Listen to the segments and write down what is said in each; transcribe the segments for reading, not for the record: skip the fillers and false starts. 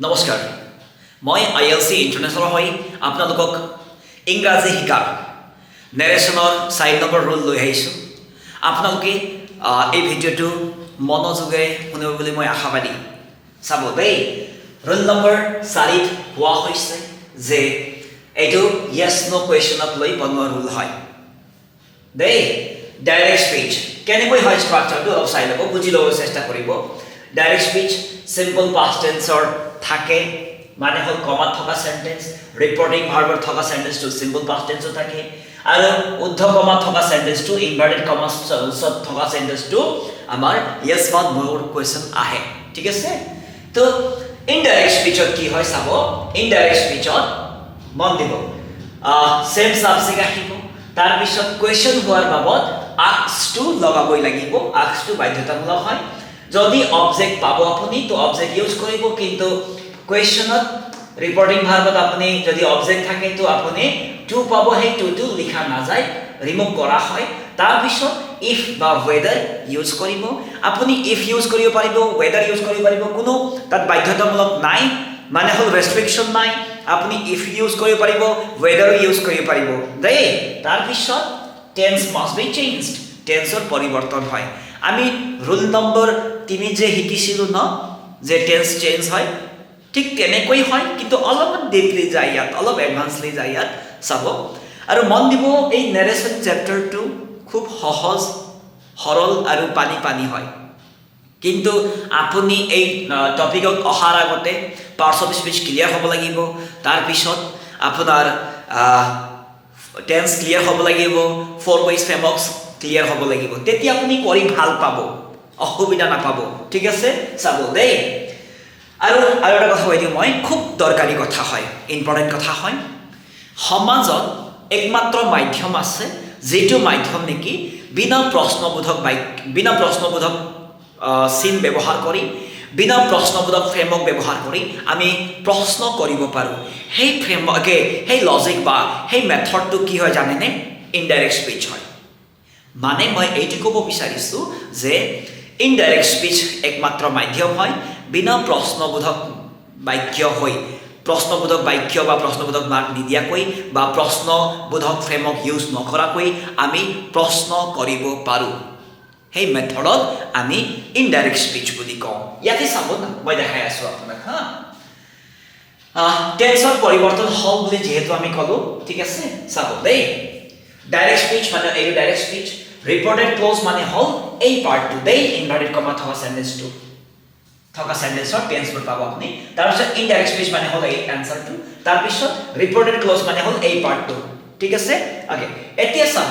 নমস্কাৰ মই ILC international হৈ আপোনালোকক ইংৰাজী শিকাৰ নেৰেশ্যনৰ 4 নম্বৰ ৰুল লৈ আহিছোঁ আপোনালোকে এই ভিডিঅ'টো মনোযোগেৰে শুনিব বুলি মই আশাবাদী চাব দেই ৰুল নম্বৰ 4 হোৱা হৈছে যে এইটো yes no কুৱেশ্যনত লৈ বনোৱা ৰুল হয় দেই ডাইৰেক্ট স্পীচ কেনেকৈ হয় ষ্ট্ৰাকচাৰটো অলপ চাই ল'ব বুজি ল'ব চেষ্টা কৰিব ডাইৰেক্ট স্পীচ সিম্পল পাষ্ট টেন্সৰ থাকে মানে হল কমা থকা সেন্টেন্স ৰিপৰ্টিং ভাৰ্বৰ থকা সেন্টেন্সটো সিম্পল পাষ্ট টেন্সত থাকে আৰু উদ্ধ কমা থকা সেন্টেন্সটো ইনভাৰ্টেড কমা থকা সেন্টেন্সটো আমাৰ yes বা no কুৱেশ্যন আহে ঠিক আছে তো ইনডাইৰেক্ট স্পীচত কি হয় চাব ইনডাইৰেক্ট স্পীচত মন দিব সেম সাবজেক্ট আহিব তাৰ পিছত কুৱেশ্যন হোৱাৰ বাবদ আস্কটো লগাবই লাগিব আস্কটো বাধ্যতামূলক হয় যদি অবজেক্ট পাব আপুনি তো অবজেক্ট ইউজ কৰিব কিন্তু কুৱেশ্যনত ৰিপৰ্টিং ভাৰ্বত আপুনি যদি অবজেক্ট থাকে তো আপুনি টু পাব হে টু লিখা না যায় ৰিমুভ কৰা হয় তাৰ পিছত ইফ বা ওয়েদাৰ ইউজ কৰিব আপুনি ইফ ইউজ কৰিব পাৰিব ওয়েদাৰ ইউজ কৰিব পাৰিব কোনো তাত বাধ্যতামূলক নাই মানে হল ৰেষ্ট্ৰিকশন নাই আপুনি ইফ ইউজ কৰিব পাৰিব ওয়েদাৰ ইউজ কৰিব পাৰিব দেই তাৰ পিছত টেন্স মাস্ট বি চেঞ্জড টেন্সৰ পৰিৱৰ্তন হয় আমি ৰুল নম্বৰ 3 যে শিকিছিলো ন যে টেন্স চেঞ্জ হয় ঠিক তেনেকৈ হয় কিন্তু অলপ ডিপলি যায় ইয়াত অলপ এডভান্সলি যায় ইয়াত চাব আৰু মন দিব এই নেৰেশ্যন চেপ্টাৰটো খুব সহজ সৰল আৰু পানী হয় কিন্তু আপুনি এই টপিকক অহাৰ আগতে পাৰ্টস অফ স্পীচ ক্লিয়াৰ হ'ব লাগিব তাৰ পিছত আপোনাৰ টেন্স ক্লিয়াৰ হ'ব লাগিব ফৰ ওয়েজ ফ্ৰেমৱৰ্কছ ক্লিয়াৰ হ'ব লাগিব তেতিয়া আপুনি কৰি ভাল পাব অসুবিধা নাপাব ঠিক আছে চাব দেই আৰু এটা কথা কৈ দিওঁ মই খুব দৰকাৰী কথা হয় ইম্পৰ্টেণ্ট কথা হয় সমাজত একমাত্ৰ মাধ্যম আছে যেটো মাধ্যম নেকি বিনা প্ৰশ্নবোধক চিন ব্যৱহাৰ কৰি বিনা প্ৰশ্নবোধক ফ্ৰেমৱৰ্ক ব্যৱহাৰ কৰি আমি প্ৰশ্ন কৰিব পাৰোঁ সেই ফ্ৰেমৱৰ্কে সেই লজিক বা সেই মেথডটো কি হয় জানেনে ইনডাইৰেক্ট স্পীচ হয় মানে মই এইটো ক'ব বিচাৰিছোঁ যে ইনডাইৰেক্ট স্পীচ একমাত্ৰ মাধ্যম হয় বিনা প্ৰশ্নবোধক বাক্য হৈ প্ৰশ্নবোধক বাক্য বা প্ৰশ্নবোধক মাৰ্ক নিদিয়াকৈ বা প্ৰশ্নবোধক ফ্ৰেমৱৰ্ক ইউজ নকৰাকৈ আমি প্ৰশ্ন কৰিব পাৰোঁ সেই মেথডক আমি ইনডাইৰেক্ট স্পীচ বুলি কওঁ ইয়াতে চাব না মই দেখাই আছোঁ আপোনাক টেন্সৰ পৰিৱৰ্তন হ'ল বুলি যিহেতু আমি ক'লো ঠিক আছে চাব দেই ডাইৰেক্ট স্পীচ মানে এই ডাইৰেক্ট স্পীচ ৰিপৰ্টেড ক্লজ মানে হ'ল এই পাৰ্টটো দেই ইনভাৰ্টেড কমা থকা সেন্টেন্সটো থকা সেন্টেন্সৰ টেন্সবোৰ পাব আপুনি তাৰ পিছত ইনডাইৰেক্ট স্পীচ মানে হ'ল এই এনসাৰটো তাৰ পিছত ৰিপৰ্টেড ক্লজ মানে হ'ল এই পাৰ্টটো ঠিক আছে ওকে এতিয়া চাব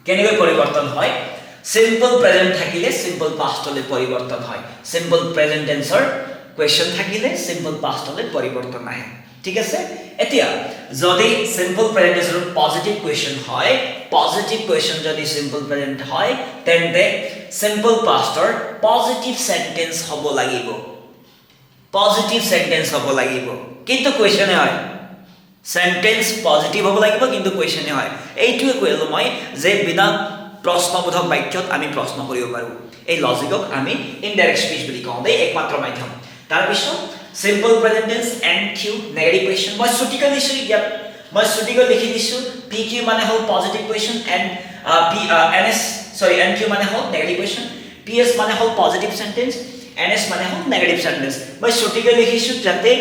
কেনেকৈ পৰিৱৰ্তন হয় সিম্পল প্ৰেজেন্ট থাকিলে সিম্পল পাষ্টলৈ পৰিৱৰ্তন হয় সিম্পল প্ৰেজেন্ট টেন্সৰ কুৱেশ্যন থাকিলে সিম্পল পাষ্টলৈ পৰিৱৰ্তন আহে ঠিক আছে এতিয়া যদি সিম্পল প্ৰেজেন্ট টেন্সৰ পজিটিভ কুৱেশ্যন হয় পজিটিভ কুৱেশ্যন যদি সিম্পল প্ৰেজেন্ট হয় তেন্তে সিম্পল পাষ্টৰ পজিটিভ সেন্টেন্স হ'ব লাগিব পজিটিভ সেন্টেন্স হ'ব লাগিব কিন্তু কুৱেশ্যনে হয় সেন্টেন্স পজিটিভ হ'ব লাগিব কিন্তু কুৱেশ্যনে হয় এইটোৱে কৈলো মই যে বিনা প্ৰশ্নবোধক বাক্যত আমি প্ৰশ্ন কৰিব পাৰোঁ এই লজিকক আমি ইনডাইৰেক্ট স্পীচ বুলি কওঁ দেই একমাত্ৰ মাধ্যম তাৰ পিছত simple present tense and Q negative question মই ছুটিকৈ দিছোঁ ইয়াত মই ছুটিকৈ লিখি দিছোঁ পি কিউ মানে হ'ল positive question and N Q মানে হ'ল নেগেটিভ কুৱেশ্যন পি এছ মানে হ'ল পজিটিভ সেন্টেন্স এন এছ মানে হ'ল নেগেটিভ সেন্টেন্স মই ছুটিকৈ লিখিছোঁ যাতে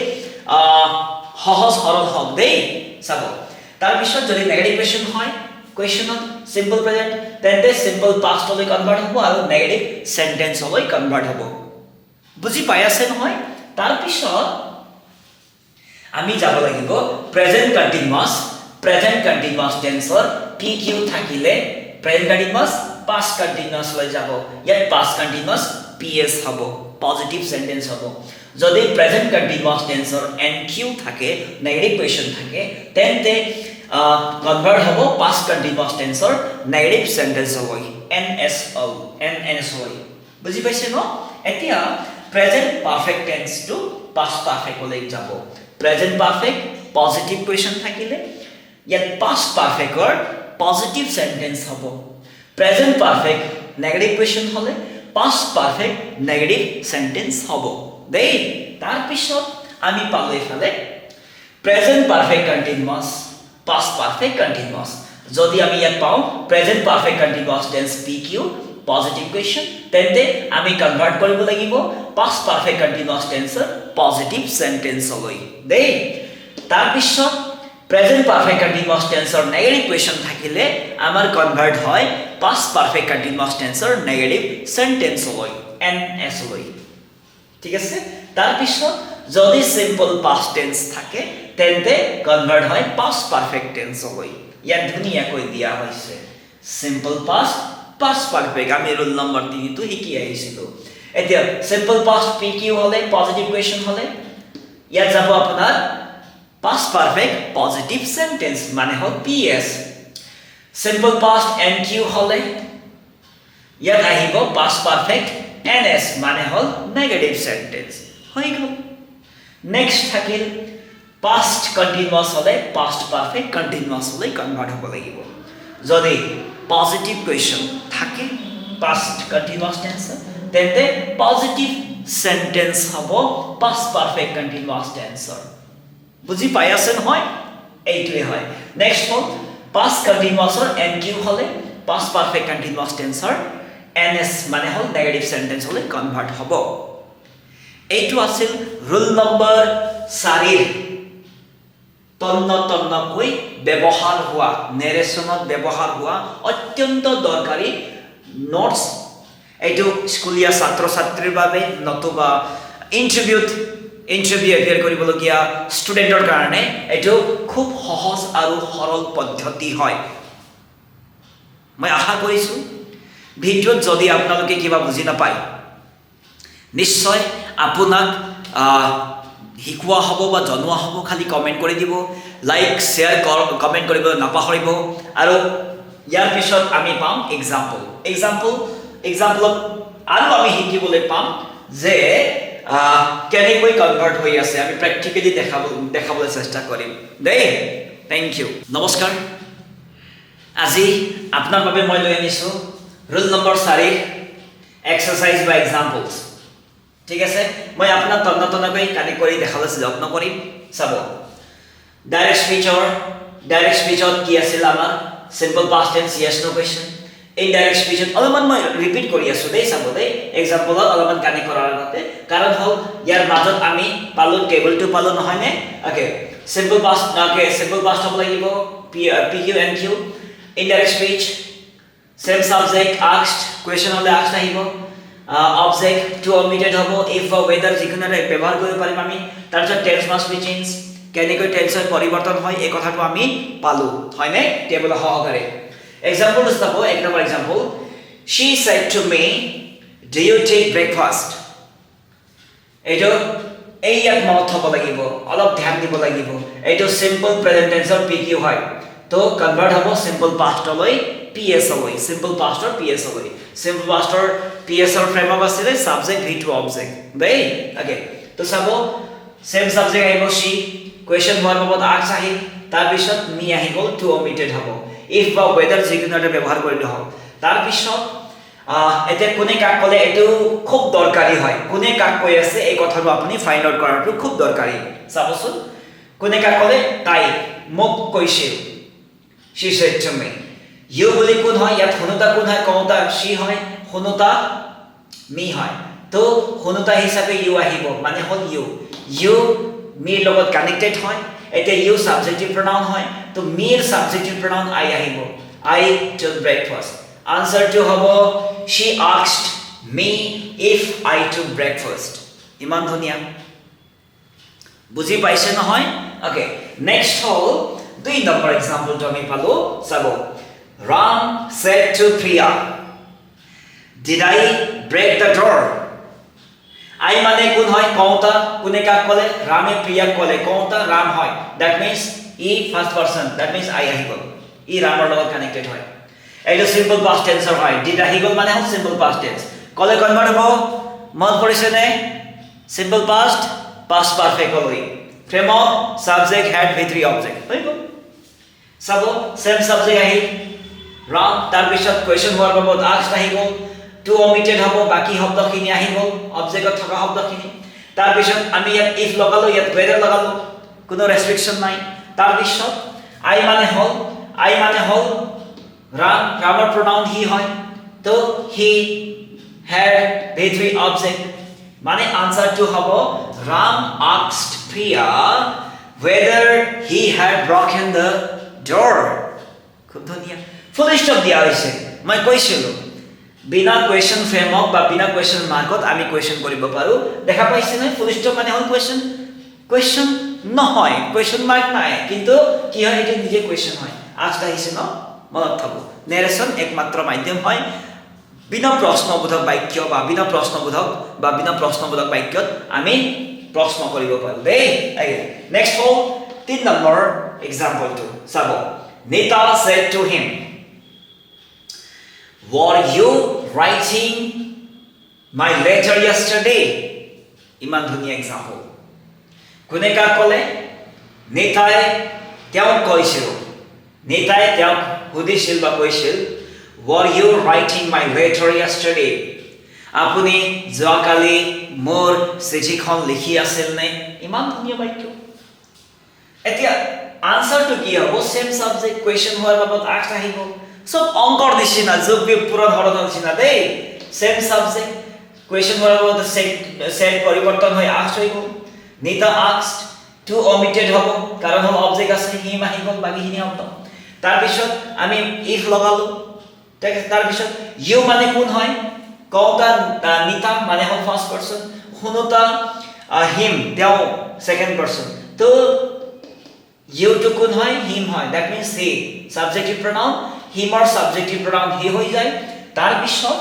সহজ সৰল হওক দেই চাব তাৰ পিছত যদি নেগেটিভ কুৱেশ্যন হয় কুৱেশ্যনত সিম্পল প্ৰেজেন্ট তেন্তে সিম্পল পাষ্টলৈ কনভাৰ্ট হ'ব আৰু নেগেটিভ সেন্টেন্সলৈ কনভাৰ্ট হ'ব বুজি পাই আছে নহয় তাৰ পিছত আমি যাব লাগিব প্ৰেজেন্ট কন্টিনিউয়াছ টেন্সৰ পি কিউ থাকিলে প্ৰেজেন্ট কন্টিনিউয়াছ পাষ্ট কন্টিনিউয়াছ লৈ যাব ইয়াত পাষ্ট কন্টিনিউয়াছ পি এছ হ'ব পজিটিভ সেন্টেন্স হ'ব যদি প্ৰেজেন্ট কন্টিনিউয়াছ টেন্সৰ এন কিউ থাকে নেগেটিভ কুৱেশ্যন থাকে তেন্তে কনভাৰ্ট হ'ব পাষ্ট কন্টিনিউয়াছ টেন্সৰ নেগেটিভ সেন্টেন্সলৈ এনএছ লৈ বুজি পাইছে ন এতিয়া present perfect tense to past পাৰফেক্টলৈ যাব প্ৰেজেন্ট পাৰফেক্ট পজিটিভ কুৱেশ্যন থাকিলে ইয়াত পাষ্ট পাৰফেক্টৰ পজিটিভ সেন্টেন্স হ'ব প্ৰেজেন্ট পাৰফেক্ট নেগেটিভ কুৱেশ্যন হ'লে পাষ্ট পাৰফেক্ট নেগেটিভ সেন্টেন্স হ'ব দেই তাৰ পিছত আমি পালো এফালে present perfect continuous past perfect continuous যদি আমি ইয়াত পাও present perfect continuous tense PQ positive question তেন্তে আমি কনভাৰ্ট কৰিব লাগিব past perfect continuous টেন্সৰ পজিটিভ সেন্টেন্সলৈ দেই তাৰ পিছত প্ৰেজেন্ট পাৰফেক্ট কন্টিনিউয়াস টেন্সৰ নেগেটিভ কোৱেশ্চন থাকিলে আমাৰ কনভাৰ্ট হয় past perfect continuous টেন্সৰ নেগেটিভ সেন্টেন্সলৈ NS লৈ ঠিক আছে তাৰ পিছত যদি সিম্পল পাস্ট টেন্স থাকে তেন্তে কনভার্ট হয় পাস্ট পারফেক্ট টেন্সলৈ ইয়াত ধুনিয়াকৈ দিয়া হৈছে সিম্পল পাস্ট পাস্ট পারফেক্ট আমি রুল নাম্বার 3 তো শিকি আহিছিলো এতিয়া সিম্পল পাস্ট PQ হলে পজিটিভ কোৱেশ্চন হলে ইয়াত যাব আপোনাৰ পাস্ট পারফেক্ট পজিটিভ সেন্টেন্স মানে হল PS সিম্পল পাস্ট NQ হলে ইয়াত আহিব পাস্ট পারফেক্ট NS মানে হল নেগেটিভ সেন্টেন্স হৈ গল নেক্সট থাকিল past continuous হলে past perfect continuous হলে কনভার্ট হ'ব লাগিব যদি পজিটিভ কোৱেশ্চন থাকে past continuous tense তেন্তে পজিটিভ সেন্টেন্স হ'ব past perfect continuous tense বুজি পাই আছে নহয় এইটোৱে হয় নেক্সট হল past continuous ৰ NQ হলে past perfect continuous tense ৰ NS মানে হল নেগেটিভ সেন্টেন্স হলে কনভাৰ্ট হ'ব এইটো আছিল ৰুল নাম্বাৰ 4 তন্নতন্নকৈ ব্যৱহাৰ হোৱা নেৰেশনত ব্যৱহাৰ হোৱা অত্যন্ত দৰকাৰী নোটস এইটো স্কুলীয়া ছাত্ৰ ছাত্ৰীৰ বাবে নতুবা ইন্টাৰভিউ এপিয়াৰ কৰিবলগীয়া ষ্টুডেন্টৰ কাৰণে এইটো খুব সহজ আৰু সৰল পদ্ধতি হয় মই আশা কৰিছো ভিডিঅ'ত যদি আপোনালোকে কিবা বুজি নাপায় নিশ্চয় আপোনাক শিকোৱা হ'ব বা জনোৱা হ'ব খালি কমেন্ট কৰি দিব লাইক শেয়াৰ কমেন্ট কৰিব নাপাহৰিব আৰু ইয়াৰ পিছত আমি পাম এক্সাম্পল আৰু আমি শিকিবলৈ পাম যে কেনেকৈ কনভাৰ্ট হৈ আছে আমি প্ৰ্যাকটিক্যালি দেখাবলৈ চেষ্টা কৰিম দেই থ্যাংক ইউ নমস্কাৰ আজি আপোনাৰ বাবে মই লৈ আনিছো ৰুল নম্বৰ 4 এক্সাৰসাইজ বা এক্সাম্পলছ ঠিক আছে মই আপোনাক তন্নতন্নকৈ কানেক্ট কৰি দেখাবলৈ যত্ন কৰিম চাব ডাইৰেক্ট স্পীচত কি আছিল আমাৰ সিম্পল পাস্ট টেন্স ইয়েস নো কোৱেশ্চন ইনডাইৰেক্ট স্পীচত অলপমান মই ৰিপিট কৰি আছো দেই চাব দেই এক্সাম্পলত অলপমান কানেক্ট কৰাৰ আগতে কাৰণ হল ইয়াৰ মাজত আমি পালো টেবল টু পালো নহয় নে ওকে সিম্পল পাস্ট হ'ব লাগিব PQ NQ indirect speech same subject asked question হলে আস্কড আহিব object to omitted hobo if or whether যিকোনো এটা ব্যৱহাৰ কৰিব পাৰিম আমি তাৰপিছত টেন্স মাস্ট বি চেঞ্জ কেনেকৈ টেন্সৰ পৰিৱৰ্তন হয় এই কথাটো আমি পালো হয় নে টেবল সহকাৰে এক্সাম্পল চাব এক number example she said to me do you take breakfast এইটো ইয়াত মনত হ'ব লাগিব অলপ ধ্যান দিব লাগিব এইটো সিম্পল প্ৰেজেন্ট টেন্সৰ PQ হয় তো কনভাৰ্ট হ'ব সিম্পল পাষ্টলৈ PS হয় সিম্পল পাস্টৰ PS হয় সিম্পল পাস্টৰ PS ৰ ফ্ৰেম অফ আছে সাবজেক্ট V টু অবজেক্ট দেই ওকে তো চাব সেম সাবজেক্ট আহিব she কোৱেশ্চন হোৱাৰ বাবদ আস্ক আহি তাৰ পিছত মি আহি গল টু অমিটেড হ'ব ইফ বা whether যিকোনো এটা ব্যৱহাৰ কৰিলে হ'ব তাৰ পিছত এতে কোনে কাক কলে এটো খুব দৰকাৰী হয় কোনে কাক কৈ আছে এই কথাটো আপুনি ফাইন্ড আউট কৰাটো খুব দৰকাৰী চাবচোন কোনে কাক কলে তাই মোক কৈছিল she said to me you বুলি কোন হয় ইয়াত হনুতা কোন হয় কওঁতা she হয় হনুতা মি হয় তো হনুতা হিচাপে ইউ আহিব মানে হল ইউ মিৰ লগত কানেক্টেড হয় এতে ইউ সাবজেক্টিভ pronoun হয় তো মিৰ সাবজেক্টিভ pronoun I আহিব I took breakfast answer to হ'ব she asked me if I took breakfast ইমান ধুনিয়া বুজি পাইছে নহয় ওকে নেক্সট হল 2 নম্বৰ এক্সাম্পলটো আমি পালো চাব Ram said to Priya did I break the door I মানে কোন হয় কওঁতা কোনে কাক কলে রামে প্রিয়া কলে কওঁতা রাম হয় that means e first person that means I আহি গল ই ৰামৰ লগত কানেক্টেড হয় এইটো সিম্পল পাস্ট টেন্সৰ হয় did আহি গল মানে হল সিম্পল পাস্ট টেন্স কলে কনভাৰ্ট হ'ব মন পৰিছে নে সিম্পল পাস্ট পাস্ট পারফেক্ট হলই frame of subject head V3 object হৈ গল চাব সেম সাবজেক্ট আহি রাম তাৰ পিছত কোৱেশ্চন হোৱাৰ বাবদ আস্ক আহি গল টু অমিটেড হ'ব বাকি শব্দখিনি আহি গল অবজেক্টত থকা শব্দখিনি তাৰপিছত আমি ইয়াত ইফ লগালো ইয়াত whether লগালো কোনো ৰেষ্ট্ৰিকশন নাই তাৰপিছত I মানে হল ৰাম ৰামৰ pronoun he হয় তো he had V3 object মানে answer to হব Ram asked Priya whether he had broken the door খুব ধুনীয়া ফুল স্টপ দিয়া হৈছে মই কৈছিলো বিনা কোৱেশ্চন ফ্ৰেমক বা বিনা কোৱেশ্চন মাৰ্কত আমি কোৱেশ্চন কৰিব পাৰো দেখা পাইছে না ফুল স্টপ মানে হল কোৱেশ্চন নহয় কোৱেশ্চন মাৰ্ক নাই কিন্তু কি হয় এটা নিজে কোৱেশ্চন হয় আজটা আহিছে ন মনত থাকো নেৰেশন একমাত্ৰ মাধ্যম হয় বিনা প্ৰশ্নবোধক বাক্য বা বিনা প্ৰশ্নবোধক বাক্যত আমি প্ৰশ্ন কৰিব পাৰো দেই নেক্সট হল 3 নম্বৰ एग्जांपल টু চাব Nita said to him were you writing my letter yesterday ইমান ধুনীয়া एग्जांपल কোনে কা কলে নিতাই তেওঁ কৈছিল নিতাই তেওঁ সুধিছিল বা কৈছিল were you writing my letter yesterday আপুনি যোৱাকালি মোৰ চিঠিখন লিখি আছিল নে ইমান ধুনীয়া বাক্য এতিয়া আনসার তো কি হবে সেম সাবজেক্ট কোয়েশ্চন হওয়ার বাবদ আট আহিব সব অঙ্কর দিছি না যোগ বিয়োগ পূরণ ধরন দিছি না দেই সেম সাবজেক্ট কোয়েশ্চন হওয়ার বাবদ সেট পরিবর্তন হয় আট হইব নিতা আস্কড টু ওমিটেড হবো কারণ হল অবজেক্ট আছে হিম আহিব বাকিখিনি শব্দ তার পিছত আমি ইফ লগালো তার পিছত ইউ মানে কোন হয় কওতা নিতা মানে হল ফার্স্ট পারসন হুনুতা হিম তেও সেকেন্ড পারসন তো you to কোন হয় him হয় that means he subjective pronoun him or subjective pronoun he হৈ যায় তাৰ পিছত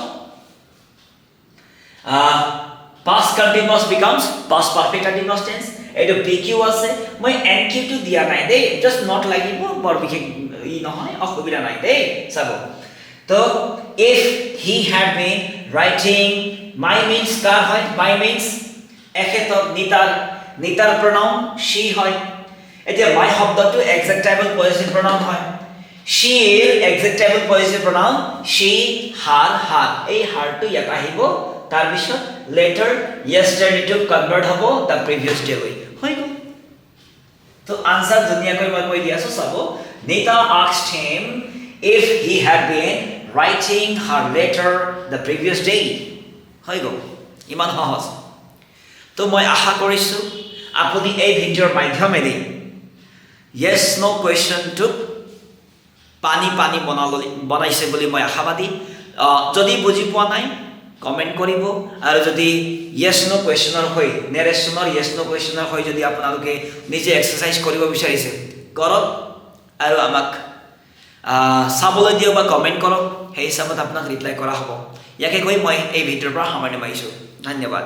past continuous becomes past perfect continuous tense এটো pq আছে মই nq to দিয়া নাই দেই just not লাগিব বৰ বিশেষ ই নহয় অসুবিধা নাই দেই চাব তো if he had been writing my means কাৰ হয় my means এখেতক নিতাৰ pronoun she হয় এতিয়া my শব্দটো adjectival possessive pronoun হয় she adjectival possessive pronoun she her এই her টো ইয়াত আহিব তাৰ পিছত later yesterday to convert হ'ব the previous day হৈ গ'ল তো আনসার ধুনীয়াকৈ মই কৈ দিয়াছো চাব Nita asked him if he had been writing her letter the previous day হৈ গ'ল ইমান সহজ তো মই আশা কৰিছো আপুনি এই ভিডিওৰ মাধ্যমেৰে yes no question to pani বনাইছে বুলি মই আশাবাদী যদি বুজি পোৱা নাই কমেন্ট কৰিব আৰু যদি yes no questioner হৈ নেৰেশনৰ yes no questioner হৈ যদি আপোনালোকে নিজে এক্সাৰসাইজ কৰিব বিচাৰিছে কৰক আৰু আমাক চাবলৈ দিয়ক বা কমেন্ট কৰক সেই হিচাপত আপোনাক ৰিপ্লাই কৰা হ'ব ইয়াকে কৈ মই এই ভিডিওৰ পৰা সামৰণি মাৰিছো ধন্যবাদ